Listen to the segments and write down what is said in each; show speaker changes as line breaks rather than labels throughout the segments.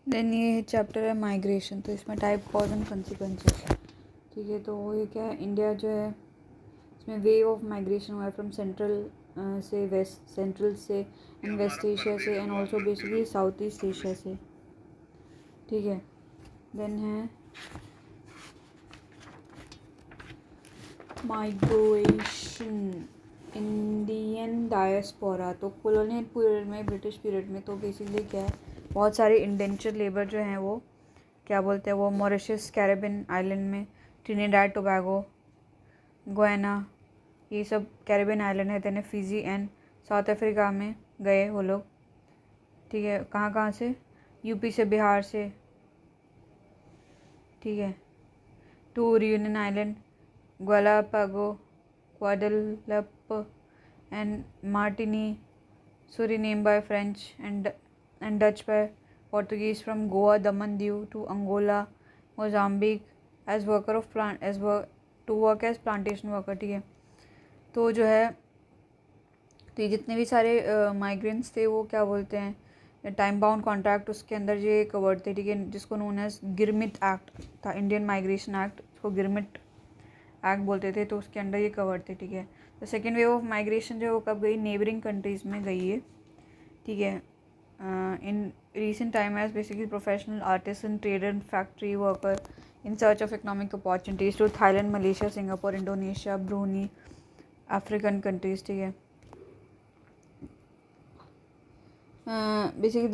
Then ये chapter है migration, तो इसमें टाइप कॉज एंड कंसिक्वेंसेस। ठीक है, तो ये क्या है, इंडिया जो है इसमें वे ऑफ माइग्रेशन हुआ है फ्रॉम सेंट्रल से वेस्ट, सेंट्रल से एंड वेस्ट एशिया से and also basically south east Asia से। ठीक है, देन है माइग्रेशन इंडियन डायस्पोरा। तो कॉलोनियल पीरियड में, ब्रिटिश पीरियड में, तो बेसिकली क्या है, बहुत सारे इंडेंचर लेबर जो हैं वो क्या बोलते हैं, वो मॉरिशस, कैरेबियन आइलैंड में, ट्रिनिडाड टोबैगो, गुयाना, ये सब कैरेबियन आइलैंड है, then Fiji and South Africa में गए वो लोग। ठीक है, कहाँ कहाँ से, यूपी से, बिहार से। ठीक है, to Reunion island, Galapagos, Guadeloupe and Martinique, Suriname by French and Dutch by Portuguese, from Goa, Daman, Diu to Angola, Mozambique as worker of plant as work to work as plantation worker। ठीक है, तो जो है, तो ये जितने भी सारे माइग्रेंट्स थे वो क्या बोलते हैं, टाइम बाउंड कॉन्ट्रैक्ट, उसके अंदर ये कवर्ड थे। ठीक है, जिसको नोन एज गिरमिट एक्ट था, इंडियन माइग्रेशन एक्ट, उसको गिरमिट एक्ट बोलते थे, तो उसके अंडर ये कवर्ड थे। ठीक है, तो सेकेंड वेव ऑफ माइग्रेशन जो है वो कब गई, नेबरिंग कंट्रीज़ में गई है। ठीक है, इन recent time as basically professional artisan, trader and factory worker in search of economic opportunities to Thailand, Malaysia, Singapore, Indonesia, Brunei, African countries। ठीक है, basically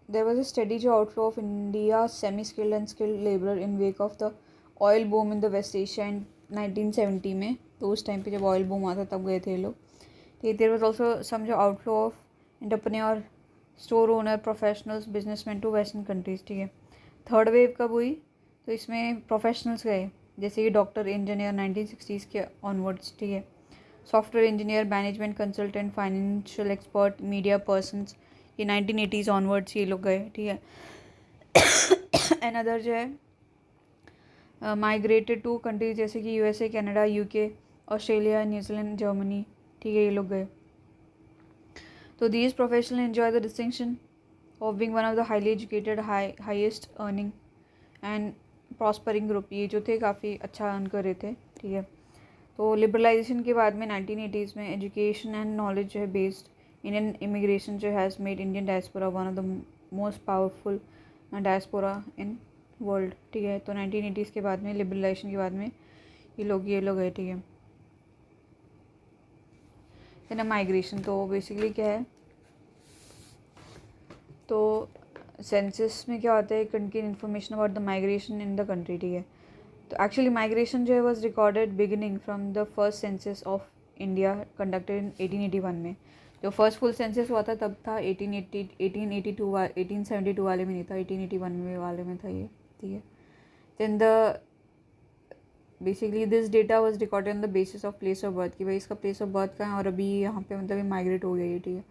there was a steady outflow of India's semi-skilled and skilled labor in wake of the oil boom in the West Asia in 1970 में। तो उस time पे जब oil boom आता तब गए थे ये लोग। ठीक है, देयर वाज ऑल्सो सम जो outflow of entrepreneur, store owner, professionals, businessman to western countries. ठीक है, थर्ड वेव कब हुई, तो इसमें प्रोफेशनल्स गए, जैसे कि डॉक्टर, इंजीनियर 1960s के ऑनवर्ड्स। ठीक है, software engineer, management consultant, financial expert, media persons, ये 1980s ऑनवर्ड्स ये लोग गए। ठीक है, एंड अदर जो है माइग्रेटेड टू कंट्रीज जैसे कि USA, Canada, UK, Australia, New Zealand, Germany. ठीक है, ये लोग गए। तो these professional enjoy the distinction of being one of the highly educated, highest earning and prospering group. ये जो थे काफ़ी अच्छा अर्न कर रहे थे। ठीक है, तो लिबरलाइजेशन के बाद में 1980s में एजुकेशन एंड नॉलेज जो है बेस्ड इंडियन इमिग्रेशन जो has made Indian diaspora one of the most powerful diaspora in world. ठीक है, तो 1980s के बाद में, लिबरलाइजेशन के बाद में ये लोग गए। ठीक है, देन माइग्रेशन, तो बेसिकली क्या है, तो सेंसस में क्या होता है, country information about the migration in the country. ठीक है, तो एक्चुअली माइग्रेशन जो है was recorded beginning from the first census of India conducted in 1881 में। जो फर्स्ट फुल सेंसस हुआ था तब था 1872 वाले में नहीं था, 1881 में वाले में था ये। ठीक है, then the basically this data was recorded on the basis of place of birth, कि भाई इसका प्लेस ऑफ बर्थ कहाँ है और अभी यहाँ पे मतलब माइग्रेट हो गया ये। ठीक है,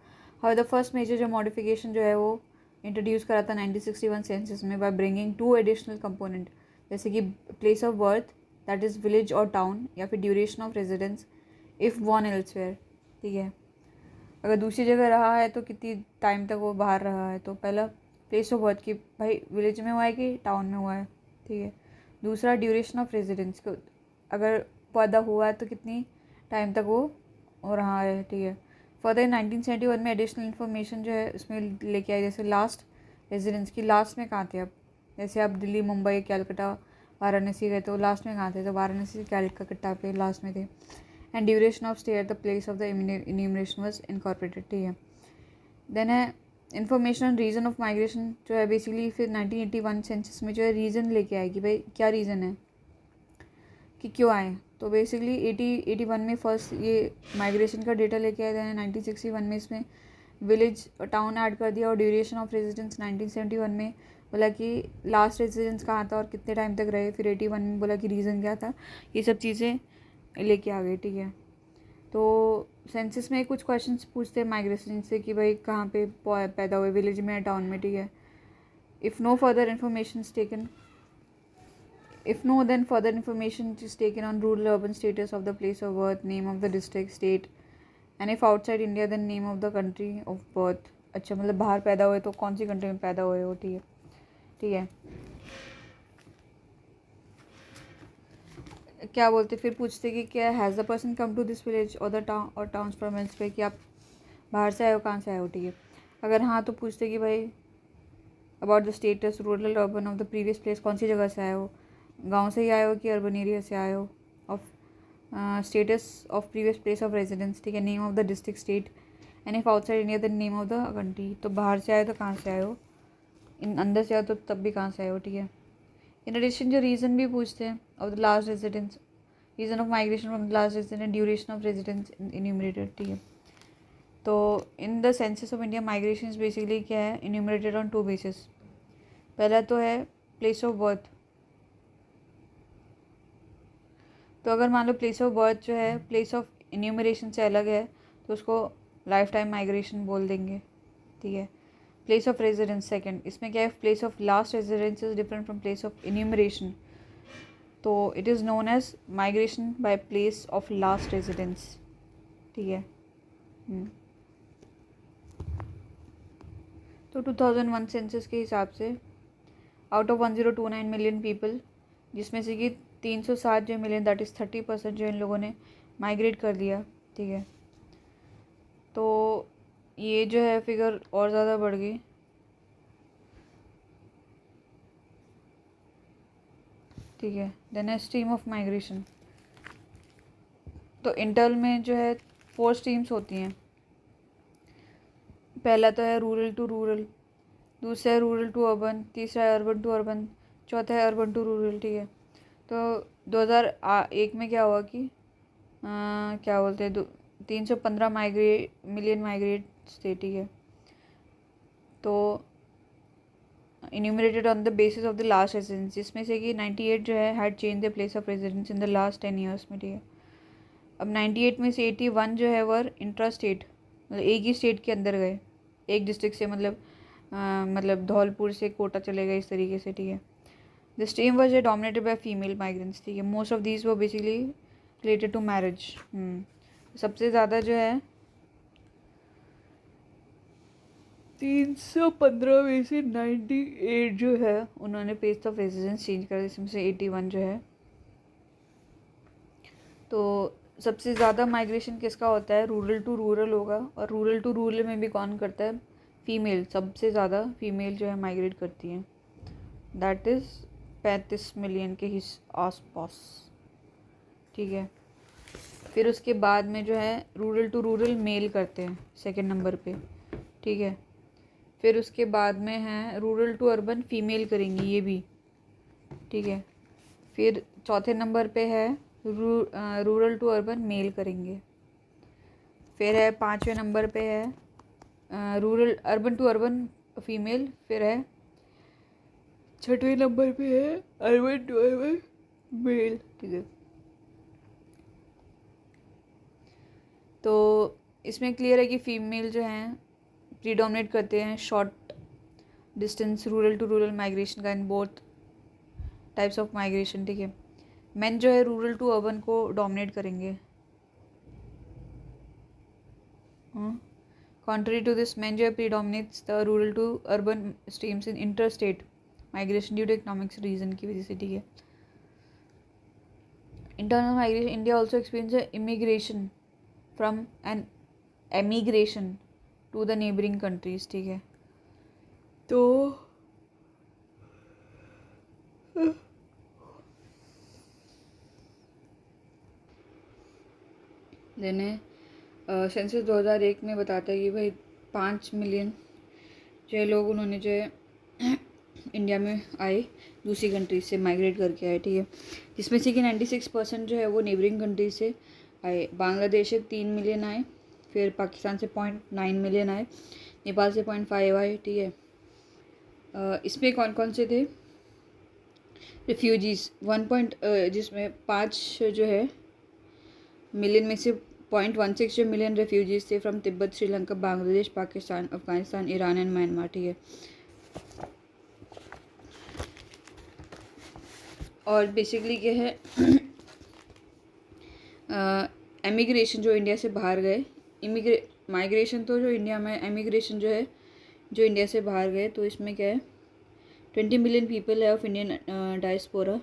हाउ द फर्स्ट मेजर जो मॉडिफिकेशन जो है वो इंट्रोड्यूस करा था 1961 सेंसस में by bringing to additional component, जैसे कि place of birth, that is village और टाउन, या फिर duration of residence if born elsewhere. ठीक है, अगर दूसरी जगह रहा है तो कितनी टाइम तक वो बाहर रहा है। तो पहला प्लेस ऑफ बर्थ की भाई विलेज में हुआ है कि टाउन में हुआ है। ठीक है, दूसरा ड्यूरेशन ऑफ रेजिडेंस को, अगर पैदा हुआ है तो कितनी टाइम तक वो हो रहा है। ठीक है, फर्दर 1971 में एडिशनल इन्फॉर्मेशन जो है उसमें लेके आए, जैसे लास्ट रेजिडेंस की लास्ट में कहाँ थे आप, जैसे आप दिल्ली, मुंबई, कैलकाटा, वाराणसी गए तो लास्ट में कहाँ थे, तो वाराणसी, कैलकाटा पे लास्ट में थे। And duration of stay at the place of the enumeration was incorporated. ठीक है, देन है information on reason of migration, जो है बेसिकली फिर 1981 सेंसस में जो है रीज़न लेके आए कि भाई क्या रीज़न है कि क्यों आए। तो बेसिकली 81 में फर्स्ट ये माइग्रेशन का डेटा लेके आए थे, 1961 में इसमें विलेज टाउन ऐड कर दिया, और ड्यूरेशन ऑफ रेजिडेंस 1971 में बोला कि लास्ट रेजिडेंस कहाँ था और कितने टाइम तक रहे, फिर 81 में बोला कि रीज़न क्या था, ये सब चीज़ें लेके आ गए। ठीक है, तो सेंसस में कुछ क्वेश्चंस पूछते हैं माइग्रेशन से कि भाई कहाँ पे पैदा हुए, विलेज में या टाउन में। ठीक है, if no further information taken, if no, then further information is taken on rural urban status of the place of birth, name of the district, state, and if outside India then name of the country of birth। अच्छा, मतलब बाहर पैदा हुए तो कौन सी country में पैदा हुए हो। ठीक है, ठीक है। क्या बोलते फिर पूछते कि क्या has the person come to this village और द टाउन और टाउन्स फ्रॉम एल्स पे, कि आप बाहर से आए हो, कहाँ से आए हो, ठीक है। अगर हाँ तो पूछते कि भाई about the status rural urban of the previous place, कौन सी जगह से आए हो, गांव से ही आए हो कि अर्बन एरिया से आए हो, of status of previous place of residence, ठीक है, name of the district state and if outside India the name of the country. तो बाहर से आए तो कहाँ से आए हो, इन अंदर से आए तो तब भी कहाँ से आए हो, ठीक है। इन एडिशन जो रीज़न भी पूछते हैं of the last residence, reason of migration from the last resident, duration of residence enumerated, ठीक है। तो in the census of India migration basically क्या है, इन्यूमरेटेड ऑन 2 बेसिस। पहला तो है प्लेस ऑफ बर्थ। तो अगर मान लो प्लेस ऑफ बर्थ जो है प्लेस ऑफ इन्यूमरेशन से अलग है तो उसको लाइफ टाइम माइग्रेशन बोल देंगे, ठीक है। प्लेस ऑफ रेजिडेंस सेकंड, इसमें क्या है, place of last residence is different from place of enumeration, तो it is known as migration by place of last residence, ठीक है। तो 2001 सेंसस के हिसाब से आउट ऑफ 1029 मिलियन पीपल, जिसमें से कि 307 जो मिलियन, दैट इज़ 30% जो इन लोगों ने माइग्रेट कर लिया, ठीक है। तो ये जो है फिगर और ज़्यादा बढ़ गई, ठीक है। देन है स्ट्रीम ऑफ माइग्रेशन। तो इंटरल में जो है 4 स्ट्रीम्स होती हैं। पहला तो है रूरल टू रूरल, दूसरा है रूरल टू अर्बन, तीसरा है अर्बन टू अर्बन, चौथा है अर्बन टू रूरल, ठीक है। तो 2001 में क्या हुआ कि क्या बोलते हैं 315 मिलियन माइग्रेट्स थे, ठीक है। तो enumerated on the basis of the last residence, जिसमें से कि 98 जो है had change the place of residence in the last 10 years में, ठीक है। अब 98 में से 81 जो है वर इंट्रा स्टेट, मतलब एक ही स्टेट के अंदर गए, एक डिस्ट्रिक्ट से, मतलब धौलपुर से कोटा चले गए, इस तरीके से, ठीक है। The stream was dominated by female migrants, ठीक है। मोस्ट ऑफ दीज वो बेसिकली रिलेटेड टू मैरिज। सबसे ज़्यादा जो है 315 में से 98 जो है उन्होंने प्लेस ऑफ रेजिडेंस चेंज कर, इसमें से 81 जो है। तो सबसे ज़्यादा माइग्रेशन किसका होता है, रूरल टू रूरल होगा, और रूरल टू रूरल में भी कौन करता है, फीमेल, सबसे ज़्यादा फीमेल जो है माइग्रेट करती हैं, दैट इज़ 35 मिलियन के ही आसपास, ठीक है। फिर उसके बाद में जो है रूरल टू रूरल मेल करते हैं सेकंड नंबर पे, ठीक है। फिर उसके बाद में है रूरल टू अर्बन फीमेल करेंगी ये भी, ठीक है। फिर चौथे नंबर पे है रूरल टू अर्बन मेल करेंगे। फिर है 5वें नंबर पे है rural urban to urban female. फिर है 6वें नंबर पे है अर्बन टू अर्बन मेल, ठीक है। तो इसमें क्लियर है कि फीमेल जो हैं प्रीडोमिनेट करते हैं short distance rural to rural migration का in both types of migration, ठीक है। मेन जो है रूरल टू अर्बन को डोमिनेट करेंगे। कॉन्ट्री टू दिस मेन जो है predominates the rural to urban streams in inter state migration due to economics reason की वजह से, ठीक है। Internal migration, India also experience immigration from an emigration to the neighbouring countries, ठीक है। तो देने सेंसस 2001 में बताता है कि भाई 5 मिलियन जो है लोग उन्होंने जो है इंडिया में आए, दूसरी कंट्रीज से माइग्रेट करके आए, ठीक है। जिसमें से कि 96% जो है वो नेबरिंग कंट्रीज से आए। बांग्लादेश से 3 मिलियन आए, फिर पाकिस्तान से 0.9 मिलियन आए, नेपाल से 0.5 आए, ठीक है। इसमें कौन कौन से थे रिफ्यूजीज़, जिसमें 5 जो है मिलियन में से 0.16 मिलियन रेफ्यूजीज थे from Tibet, Sri Lanka, Bangladesh, Pakistan, Afghanistan, Iran and Myanmar, ठीक है। और बेसिकली क्या है एमिग्रेशन जो इंडिया से बाहर गए, माइग्रेशन तो जो इंडिया में, एमिग्रेशन जो है जो इंडिया से बाहर गए, तो इसमें क्या है 20 मिलियन पीपल है ऑफ इंडियन डायस्पोरा,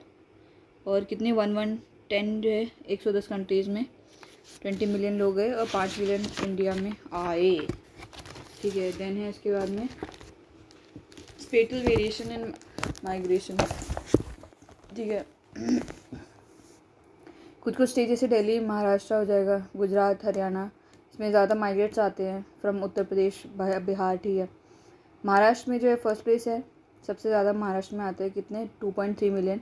और कितने 1110 जो है 110 कंट्रीज़ में 20 मिलियन लोग गए और 5 मिलियन इंडिया में आए, ठीक है। देन है इसके बाद में स्पेटल वेरिएशन एंड माइग्रेशन, ठीक है। कुछ कुछ स्टेट जैसे दिल्ली, महाराष्ट्र हो जाएगा, गुजरात, हरियाणा, इसमें ज़्यादा माइग्रेट्स आते हैं फ्रॉम उत्तर प्रदेश, बिहार, ठीक है। महाराष्ट्र में जो है फर्स्ट प्लेस है, सबसे ज़्यादा महाराष्ट्र में आते हैं, कितने 2.3 मिलियन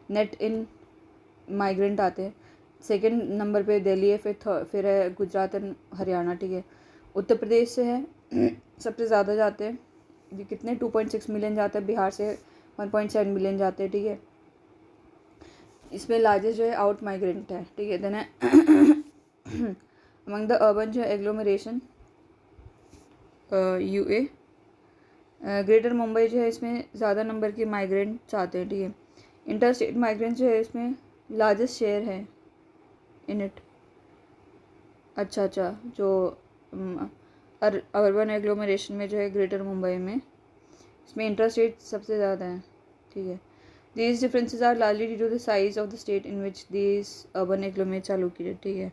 नेट इन माइग्रेंट आते हैं। सेकंड नंबर पे दिल्ली है, फिर है गुजरात एंड हरियाणा, ठीक है। उत्तर प्रदेश से है सबसे ज़्यादा जाते हैं, ये कितने 2.6 मिलियन जाते हैं, बिहार से 1.7 मिलियन जाते हैं, ठीक है। इसमें लार्जेस्ट जो है आउट माइग्रेंट है, ठीक है। देन है अमंग द अर्बन जो है एग्लोमरेशन यूए, ग्रेटर मुंबई जो है इसमें ज़्यादा नंबर के माइग्रेंट्स आते हैं, ठीक है। इंटर स्टेट माइग्रेंट जो है इसमें लार्जेस्ट शेयर है इन इट। अच्छा, जो अर्बन एग्लोमरेशन में जो है ग्रेटर मुंबई में, इसमें इंटर स्टेट सबसे ज़्यादा है, ठीक है। These differences are largely due to the size of the state in which these urban agglomerates are located, ठीक है।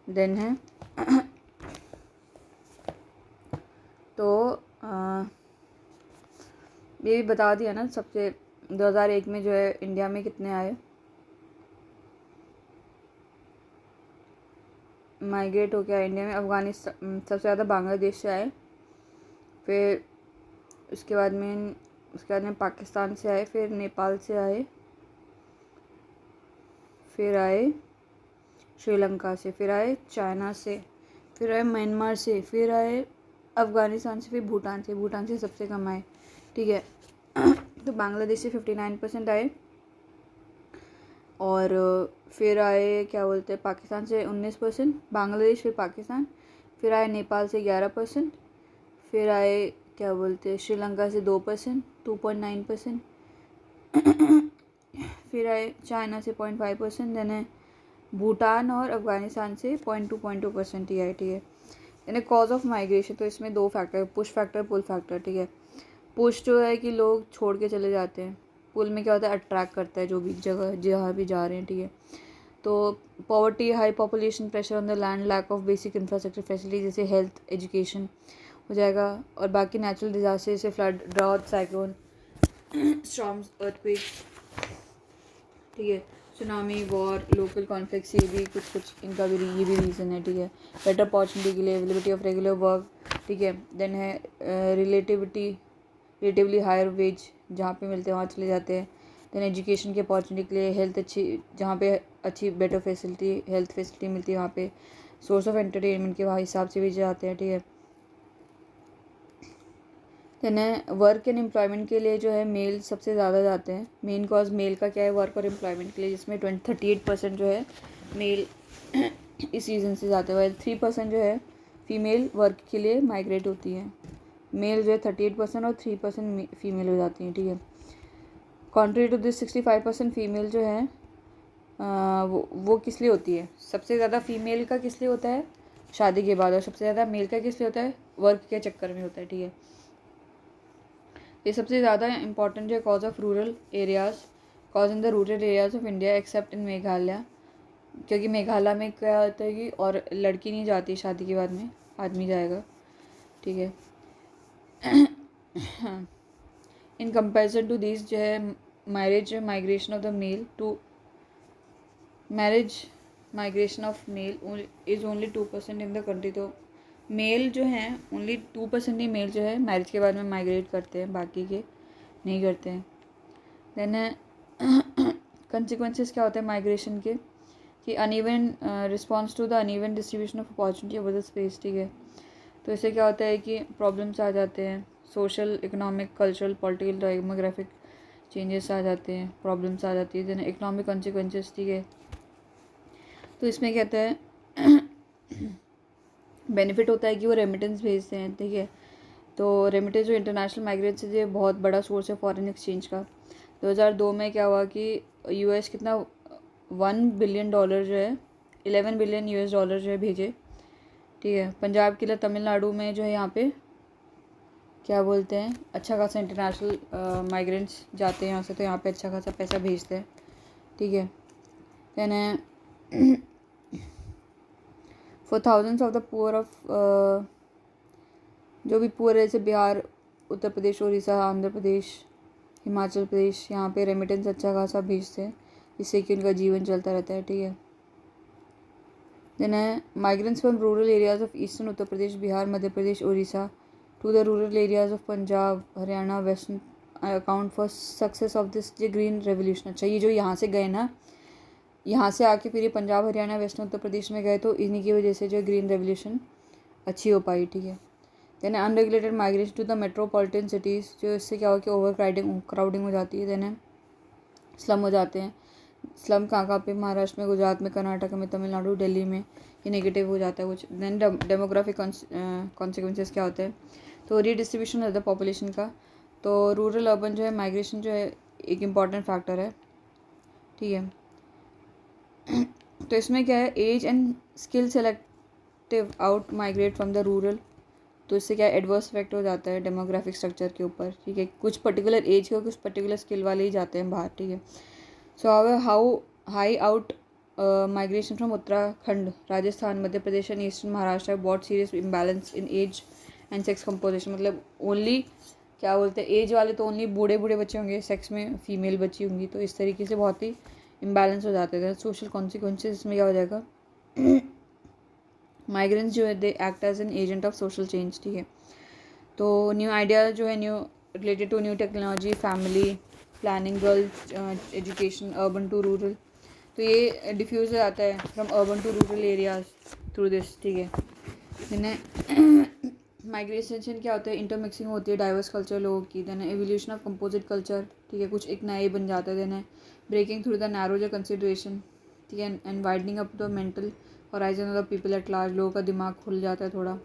देन है तो ये भी बता दिया ना, सबसे 2001 में जो है इंडिया में कितने आए माइग्रेट हो गया इंडिया में। अफ़गानिस्तान सबसे ज़्यादा बांग्लादेश से आए, फिर उसके बाद में पाकिस्तान से आए, फिर नेपाल से आए, फिर आए श्रीलंका से, फिर आए चाइना से, फिर आए म्यांमार से, फिर आए अफ़गानिस्तान से, फिर भूटान से सबसे कम आए, ठीक है। तो बांग्लादेश से 59% आए, और फिर आए क्या बोलते हैं पाकिस्तान से 19%, बांग्लादेश फिर पाकिस्तान, फिर आए नेपाल से 11%, फिर आए क्या बोलते हैं श्रीलंका से 2%, 2.9%, फिर आए चाइना से 0.5%, देन है भूटान और अफ़गानिस्तान से 0.2% ही आए, ठीक है। यानी कॉज ऑफ माइग्रेशन, तो इसमें 2 factor, push factor, pull factor, ठीक है। पुश जो है कि लोग छोड़ के चले जाते हैं, पुल में क्या होता है अट्रैक्ट करता है जो भी जगह जहाँ भी जा रहे हैं, ठीक है। तो poverty, high population, pressure on the land, lack of basic infrastructure facility जैसे हेल्थ, एजुकेशन हो जाएगा, और बाकी नेचुरल डिजास्टर जैसे flood, drought, cyclone, storms, earthquake, ठीक है, सुनामी, वॉर, लोकल कॉन्फ्लिक्ट्स, ये भी कुछ इनका भी ये भी रीज़न है, ठीक है। बेटर अपॉर्चुनिटी के लिए, अवेलेबिलिटी ऑफ रेगुलर वर्क, ठीक है। देन है रिलेटिवली हायर वेज, जहाँ पे मिलते हैं वहाँ चले जाते हैं। देन एजुकेशन की अपॉर्चुनिटी के लिए, हेल्थ अच्छी, जहाँ पे अच्छी बेटर फैसिलिटी, हेल्थ फैसिलिटी मिलती है वहाँ पे, सोर्स ऑफ एंटरटेनमेंट के वहाँ हिसाब से भी जाते हैं, ठीक है। देन है वर्क एंड एम्प्लॉयमेंट के लिए जो है मेल सबसे ज़्यादा जाते हैं। मेन कॉज मेल का क्या है, वर्क और एम्प्लॉयमेंट के लिए, जिसमें 38% जो है मेल इस रीज़न से जाते हैं, 3% जो है फीमेल वर्क के लिए माइग्रेट होती है। मेल जो है 38% और 3% फीमेल हो जाती हैं, ठीक है। कॉन्ट्री टू दिस 65% फीमेल जो है वो किस लिए होती है, सबसे ज़्यादा फीमेल का किस लिए होता है शादी के बाद, और सबसे ज़्यादा मेल का किस लिए होता है वर्क के चक्कर में होता है, ठीक है। ये सबसे ज़्यादा इंपॉर्टेंट जो है cause of rural areas, cause in the rural areas of India accept इन मेघालय, क्योंकि मेघालय में क्या होता है कि और लड़की नहीं जाती शादी के बाद में, आदमी जाएगा, ठीक है। इन कंपेरिजन टू दिस जो है marriage migration of the male to marriage migration of male is only 2% in the country. तो मेल जो हैं ओनली 2% ही मेल जो है मैरिज के बाद में माइग्रेट करते हैं, बाकी के नहीं करते हैं। देन है कंसिक्वेंसेस क्या होते हैं माइग्रेशन के, कि uneven response to the uneven distribution of opportunity over the space, ठीक है। तो इससे क्या होता है कि प्रॉब्लम्स आ जाते हैं, social, economic, cultural, political, demographic changes आ जाते हैं, प्रॉब्लम्स आ जाती है। देन इकोनॉमिक कॉन्सिक्वेंसेस, ठीक है। तो इसमें कहते हैं बेनिफिट होता है कि वो रेमिटेंस भेजते हैं, ठीक है। तो रेमिटेंस जो इंटरनेशनल माइग्रेंट्स है बहुत बड़ा सोर्स है फॉरेन एक्सचेंज का। 2002 में क्या हुआ कि यूएस कितना $1 बिलियन जो है, $11 बिलियन जो है भेजे, ठीक है। पंजाब के लिए तमिलनाडु में जो है यहाँ पे क्या बोलते हैं, अच्छा खासा इंटरनेशनल माइग्रेंट्स जाते हैं यहाँ से, तो यहाँ पे अच्छा खासा पैसा भेजते हैं, ठीक है। Then for thousands of the poor of, जो भी पुअर है जैसे बिहार, उत्तर प्रदेश, उड़ीसा, आंध्र प्रदेश, हिमाचल प्रदेश, यहाँ पे रेमिटेंस अच्छा खासा भेजते हैं, जिससे कि उनका जीवन चलता रहता है, ठीक है। देन है migrants from rural areas of eastern Uttar Pradesh, Bihar, Madhya Pradesh, Orissa to the rural areas of Punjab, Haryana, western account for success of this green revolution. अच्छा, ये जो यहाँ से गए ना, यहाँ से आके फिर ये पंजाब, हरियाणा, वेस्टर्न उत्तर प्रदेश में गए, तो इन्हीं की वजह से जो ग्रीन रेवोल्यूशन अच्छी हो पाई, ठीक है। Then unregulated migration to the metropolitan cities, जो इससे क्या हो कि ओवर क्राउडिंग हो जाती है। देन स्लम हो जाते हैं। स्लम कहाँ पे, महाराष्ट्र में, गुजरात में, कर्नाटक में, तमिलनाडु, दिल्ली में, ये नेगेटिव हो जाता है कुछ। देन डेमोग्राफिक कॉन्सिक्वेंसेस क्या होते हैं, तो रीडिस्ट्रीब्यूशन होता है पॉपुलेशन का। तो रूरल अर्बन जो है माइग्रेशन जो है एक इम्पॉर्टेंट फैक्टर है, ठीक है। तो इसमें क्या है, age and skill selective out migrate from the rural, तो इससे क्या एडवर्स इफेक्ट हो जाता है डेमोग्राफिक स्ट्रक्चर के ऊपर, ठीक है। कुछ पर्टिकुलर एज के, कुछ पर्टिकुलर स्किल वाले ही जाते हैं बाहर, ठीक है। So how high out migration from Uttarakhand, Rajasthan, Madhya Pradesh and eastern Maharashtra बहुत serious imbalance in age and sex composition, मतलब ओनली क्या बोलते हैं, एज वाले तो ओनली बूढ़े बूढ़े बच्चे होंगे, सेक्स में फीमेल बच्ची होंगी, तो इस तरीके से बहुत ही इम्बैलेंस हो जाते थे। सोशल कॉन्सिक्वेंसेज इसमें क्या हो जाएगा, माइग्रेंट्स जो है they act as an agent of social change, ठीक है। तो न्यू आइडिया जो है, new related to new technology, family planning, girls education, urban to rural, तो ये डिफ्यूज़ हो जाता है from urban to rural areas through this, ठीक है। देन माइग्रेशन क्या होता है, इंटरमिक्सिंग होती है डाइवर्स कल्चर लोगों की। Then evolution of composite culture, ठीक है, कुछ एक नए बन जाते हैं। Then breaking through the narrow जो कंसिडरेशन, ठीक है, and widening up the mental horizon of the people at large, लोगों का दिमाग खुल जाता है थोड़ा।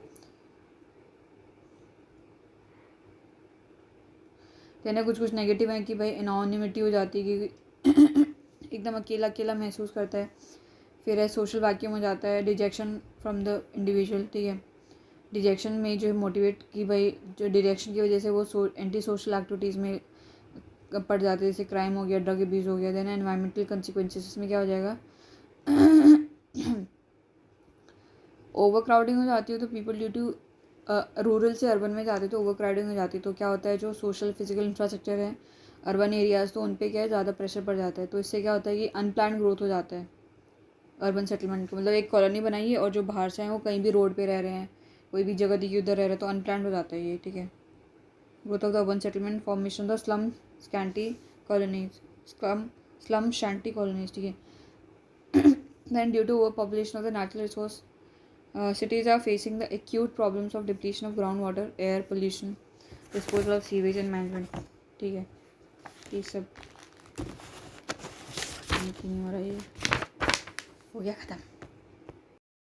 देन कुछ कुछ नेगेटिव है कि भाई एनोनिमिटी हो जाती है, कि एकदम अकेला अकेला महसूस करता है। फिर है सोशल वैक्यूम हो जाता है, डिजेक्शन फ्रॉम द इंडिविजुअल, ठीक है। डिजेक्शन में जो है मोटिवेट कि भाई जो डिजेक्शन की वजह से वो एंटी सोशल एक्टिविटीज़ में पड़ जाते हैं, जैसे क्राइम हो गया, ड्रग अब्यूज़ हो गया। देन एनवायरमेंटल कंसिक्वेंसेस, इसमें क्या हो जाएगा, ओवर क्राउडिंग हो जाती है, तो पीपल ड्यू टू रूरल से अर्बन में जाते तो ओवर क्राउडिंग हो जाती है, तो क्या होता है, जो सोशल फिजिकल इंफ्रास्ट्रक्चर है अर्बन एरियाज़, तो उन पर क्या है ज़्यादा प्रेशर पड़ जाता है। तो इससे क्या होता है कि अनप्लान्ड ग्रोथ हो जाता है अर्बन सेटलमेंट को, मतलब एक कॉलोनी बनाई है और जो बाहर से हैं वो कहीं भी रोड पे रह रहे हैं, कोई भी जगह दिखी उधर रह रहे हैं, तो अनप्लान्ड हो जाता है ये, ठीक है। Growth of the urban settlement, formation the slum scanty colonies, slum shanty colonies, ठीक है। then due to overpopulation of the natural resource, cities are facing the acute problems of depletion of groundwater, air pollution, disposal of sewage and management, ठीक है। ये सब नहीं हो रहा है, ये हो गया ख़त्म।